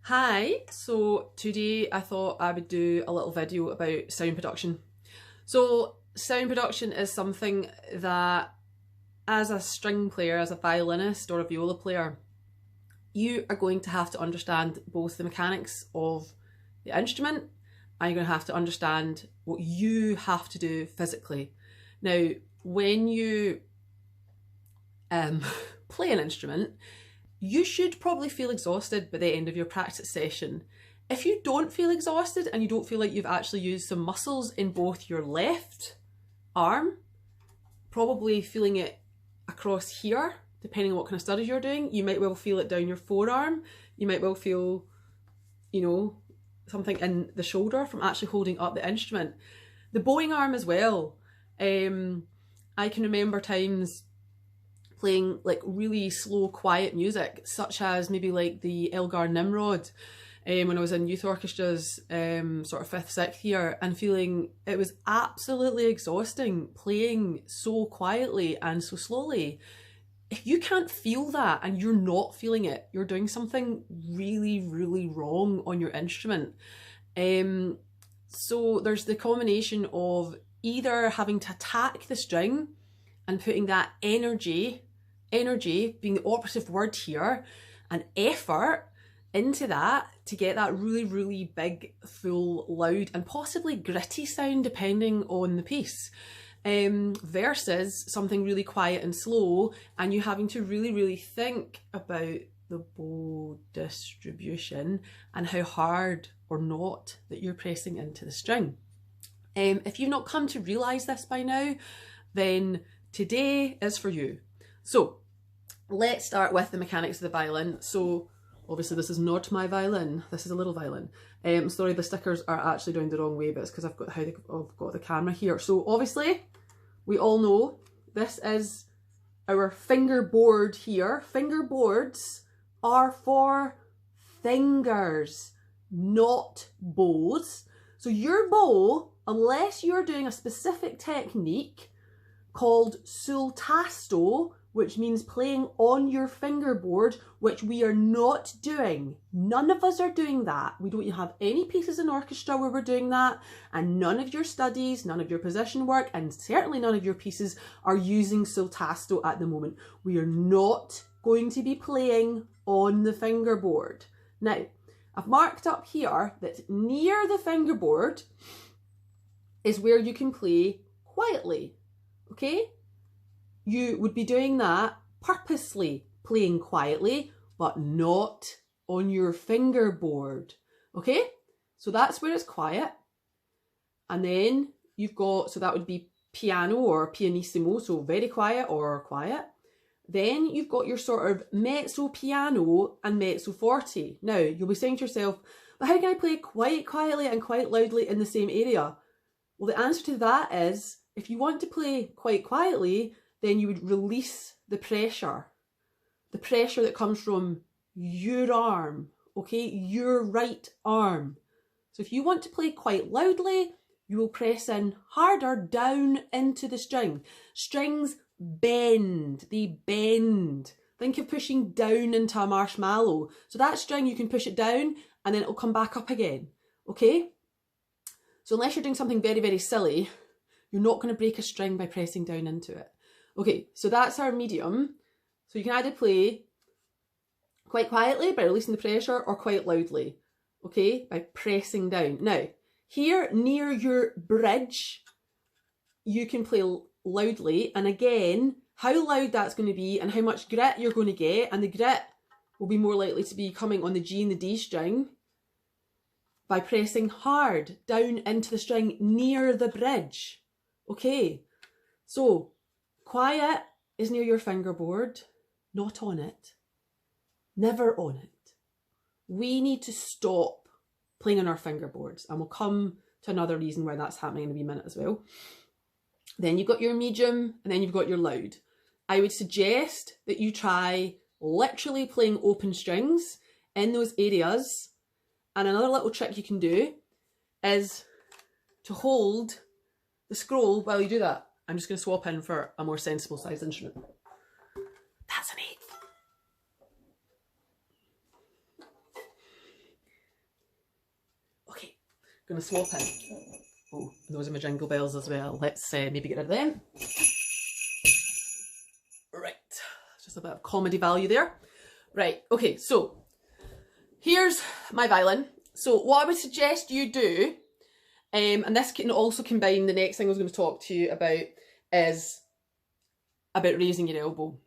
Hi, so today I thought I would do a little video about sound production. So sound production is something that as a string player, as a violinist or a viola player, you are going to have to understand both the mechanics of the instrument and you're going to have to understand what you have to do physically. Now, when you play an instrument, you should probably feel exhausted by the end of your practice session. If you don't feel exhausted and you don't feel like you've actually used some muscles in both your left arm, probably feeling it across here, depending on what kind of studies you're doing, you might well feel it down your forearm, you might well feel, something in the shoulder from actually holding up the instrument. The bowing arm as well. I can remember times playing like really slow, quiet music, such as maybe like the Elgar Nimrod, when I was in youth orchestras, sort of 5th, 6th year, and feeling it was absolutely exhausting playing so quietly and so slowly. If you can't feel that and you're not feeling it, you're doing something really, really wrong on your instrument. So there's the combination of either having to attack the string and putting that energy being the operative word here, and effort into that to get that really, really big, full, loud, and possibly gritty sound depending on the piece, versus something really quiet and slow, and you having to really, really think about the bow distribution and how hard or not that you're pressing into the string. If you've not come to realise this by now, then today is for you. So let's start with the mechanics of the violin. So obviously this is not my violin, this is a little violin. Sorry, the stickers are actually down the wrong way, but it's because I've got the camera here. So obviously we all know this is our fingerboard here. Fingerboards are for fingers, not bows. So your bow, unless you're doing a specific technique called sul tasto, which means playing on your fingerboard, which we are not doing. None of us are doing that. We don't have any pieces in orchestra where we're doing that, and none of your studies, none of your position work, and certainly none of your pieces are using sul tasto at the moment. We are not going to be playing on the fingerboard. Now, I've marked up here that near the fingerboard is where you can play quietly, okay? You would be doing that purposely, playing quietly, but not on your fingerboard, okay? So that's where it's quiet. And then you've got, so that would be piano or pianissimo, so very quiet or quiet. Then you've got your sort of mezzo piano and mezzo forte. Now, you'll be saying to yourself, but how can I play quite quietly and quite loudly in the same area? Well, the answer to that is, if you want to play quite quietly, then you would release the pressure that comes from your arm, okay, your right arm. So if you want to play quite loudly, you will press in harder down into the string. Strings bend, they bend. Think of pushing down into a marshmallow. So that string, you can push it down and then it'll come back up again, okay? So unless you're doing something very, very silly, you're not going to break a string by pressing down into it. Okay, so that's our medium. So you can either play quite quietly by releasing the pressure or quite loudly, okay, by pressing down. Now, here near your bridge, you can play loudly. And again, how loud that's going to be and how much grit you're going to get, and the grit will be more likely to be coming on the G and the D string, by pressing hard down into the string near the bridge, okay? So quiet is near your fingerboard, not on it, never on it. We need to stop playing on our fingerboards, and we'll come to another reason why that's happening in a wee minute as well. Then you've got your medium, and then you've got your loud. I would suggest that you try literally playing open strings in those areas, and another little trick you can do is to hold the scroll while you do that. I'm just going to swap in for a more sensible sized instrument. That's an 8th. Gonna swap in. Oh, those are my jingle bells as well. Let's maybe get rid of them. Right, just a bit of comedy value there. Right, okay, so here's my violin. So what I would suggest you do, and this can also combine the next thing I was going to talk to you about, is about raising your elbow.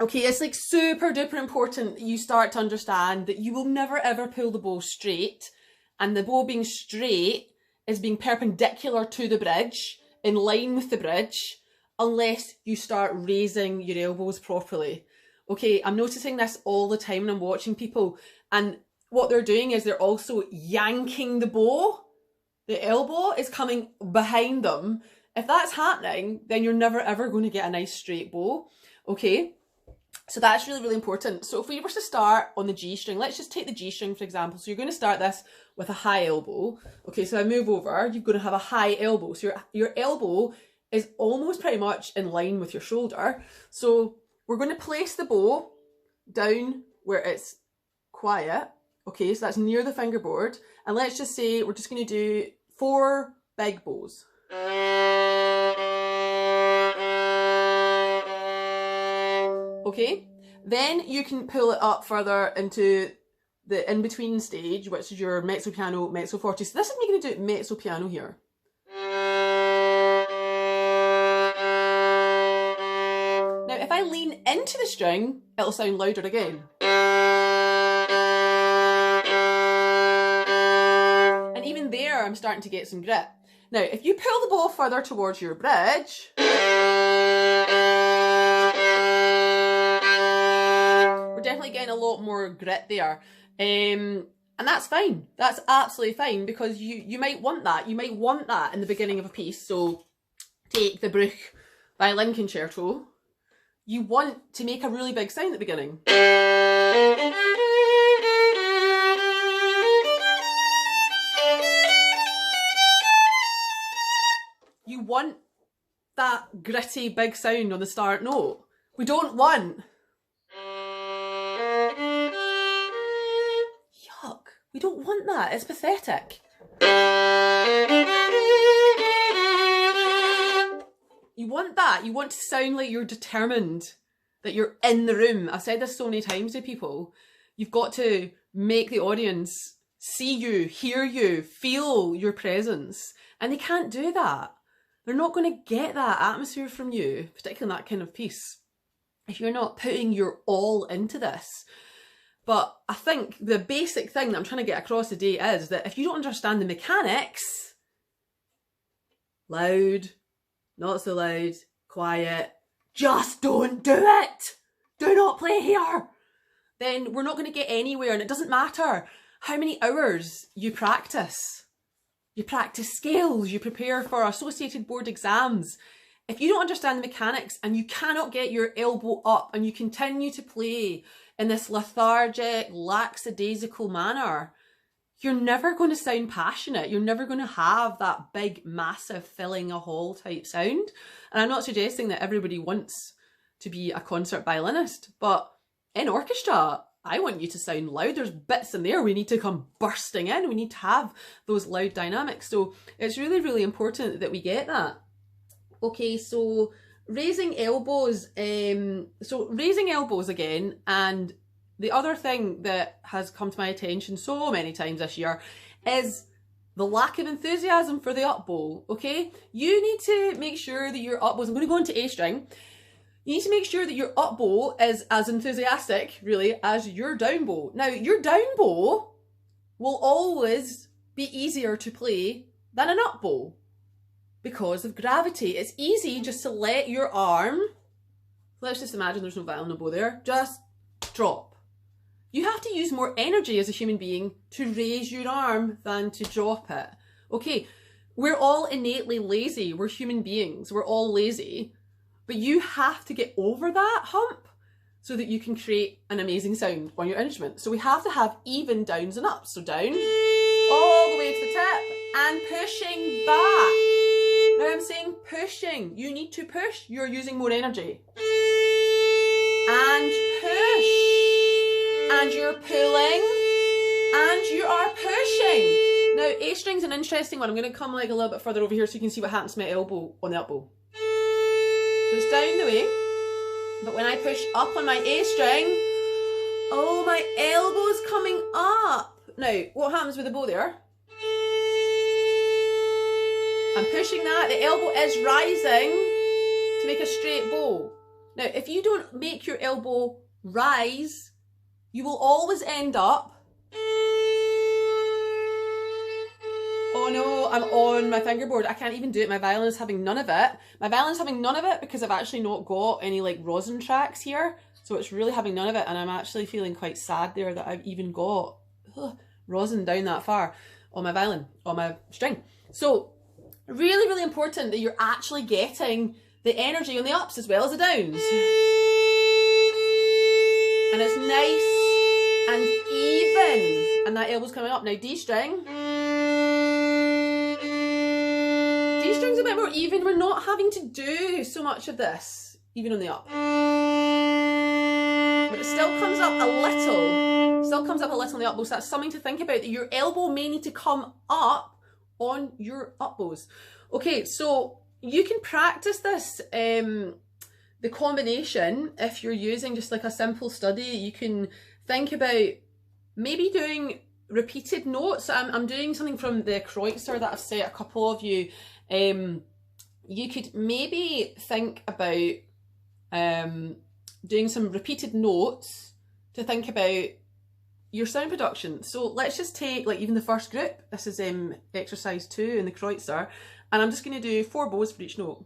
Okay, it's like super duper important that you start to understand that you will never ever pull the bow straight, and the bow being straight is being perpendicular to the bridge, in line with the bridge, unless you start raising your elbows properly. Okay, I'm noticing this all the time when I'm watching people, and what they're doing is they're also yanking the bow. The elbow is coming behind them. If that's happening, then you're never ever going to get a nice straight bow. Okay, so that's really, really important. So if we were to start on the G string, let's just take the G string for example. So you're going to start this with a high elbow. Okay, so I move over, you're going to have a high elbow. So your elbow is almost pretty much in line with your shoulder. So we're going to place the bow down where it's quiet. Okay, so that's near the fingerboard. And let's just say we're just going to do 4 big bows. Okay, then you can pull it up further into the in-between stage, which is your mezzo piano, mezzo forte. So this is me going to do mezzo piano here. Now, if I lean into the string, it'll sound louder again. And even there, I'm starting to get some grit. Now, if you pull the bow further towards your bridge, we're definitely getting a lot more grit there. And that's fine. That's absolutely fine, because you might want that. You might want that in the beginning of a piece. So take the Bruch Violin Concerto. You want to make a really big sound at the beginning. You want that gritty big sound on the start note. We don't want... Yuck. We don't want that. It's pathetic. You want that. You want to sound like you're determined, that you're in the room. I've said this so many times to people. You've got to make the audience see you, hear you, feel your presence. And they can't do that. They're not going to get that atmosphere from you, particularly in that kind of piece, if you're not putting your all into this. But I think the basic thing that I'm trying to get across today is that if you don't understand the mechanics, loud, not so loud, quiet, just don't do it. Do not play here. Then we're not going to get anywhere, and it doesn't matter how many hours you practice. You practice scales, you prepare for associated board exams. If you don't understand the mechanics and you cannot get your elbow up and you continue to play in this lethargic, lackadaisical manner, you're never going to sound passionate. You're never going to have that big, massive, filling a hall type sound. And I'm not suggesting that everybody wants to be a concert violinist, but in orchestra, I want you to sound loud. There's bits in there we need to come bursting in. We need to have those loud dynamics. So it's really, really important that we get that. Okay, so raising elbows. So raising elbows again, and the other thing that has come to my attention so many times this year is the lack of enthusiasm for the up bow, okay? You need to make sure that your up bows, I'm going to go into A string, you need to make sure that your up bow is as enthusiastic, really, as your down bow. Now, your down bow will always be easier to play than an up bow because of gravity. It's easy just to let your arm, let's just imagine there's no violin oboe there, just drop. You have to use more energy as a human being to raise your arm than to drop it. Okay, we're all innately lazy. We're human beings. We're all lazy. But you have to get over that hump so that you can create an amazing sound on your instrument. So we have to have even downs and ups. So down, all the way to the tip, and pushing back. Now I'm saying pushing. You need to push. You're using more energy. And push. And you're pulling. And you are pushing. Now, A string's an interesting one. I'm going to come like a little bit further over here so you can see what happens to my elbow on the up bow. So it's down the way, but when I push up on my A string, oh, my elbow's coming up. Now, what happens with the bow there? I'm pushing that, the elbow is rising to make a straight bow. Now, if you don't make your elbow rise, you will always end up, oh no, I'm on my fingerboard. I can't even do it. My violin is having none of it. My violin is having none of it because I've actually not got any like rosin tracks here. So it's really having none of it. And I'm actually feeling quite sad there that I've even got rosin down that far on my violin, on my string. So really, really important that you're actually getting the energy on the ups as well as the downs. And it's nice and even. And that elbow's coming up. Now D string. D string's a bit more even. We're not having to do so much of this, even on the up. But it still comes up a little. Still comes up a little on the up bow. So that's something to think about, that your elbow may need to come up on your up bows. Okay, so you can practice this, the combination, if you're using just like a simple study. You can think about maybe doing repeated notes. I'm doing something from the Kreutzer that I've set a couple of you. You could maybe think about doing some repeated notes to think about your sound production. So let's just take like even the first group. This is exercise 2 in the Kreutzer, and I'm just going to do 4 bows for each note.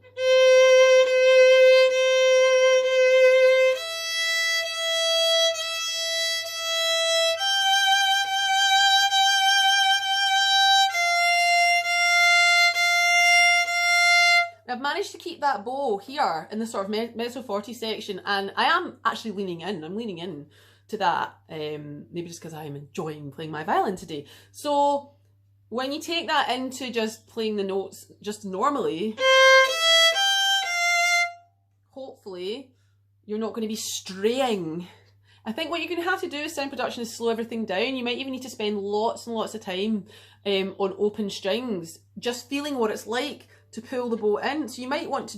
I've managed to keep that bow here in the sort of mezzo forte section, and I am actually leaning in. I'm leaning in to that, maybe just because I'm enjoying playing my violin today. So when you take that into just playing the notes just normally, hopefully you're not going to be straying. I think what you're going to have to do with sound production is slow everything down. You might even need to spend lots and lots of time on open strings, just feeling what it's like to pull the bow in. So you might want to do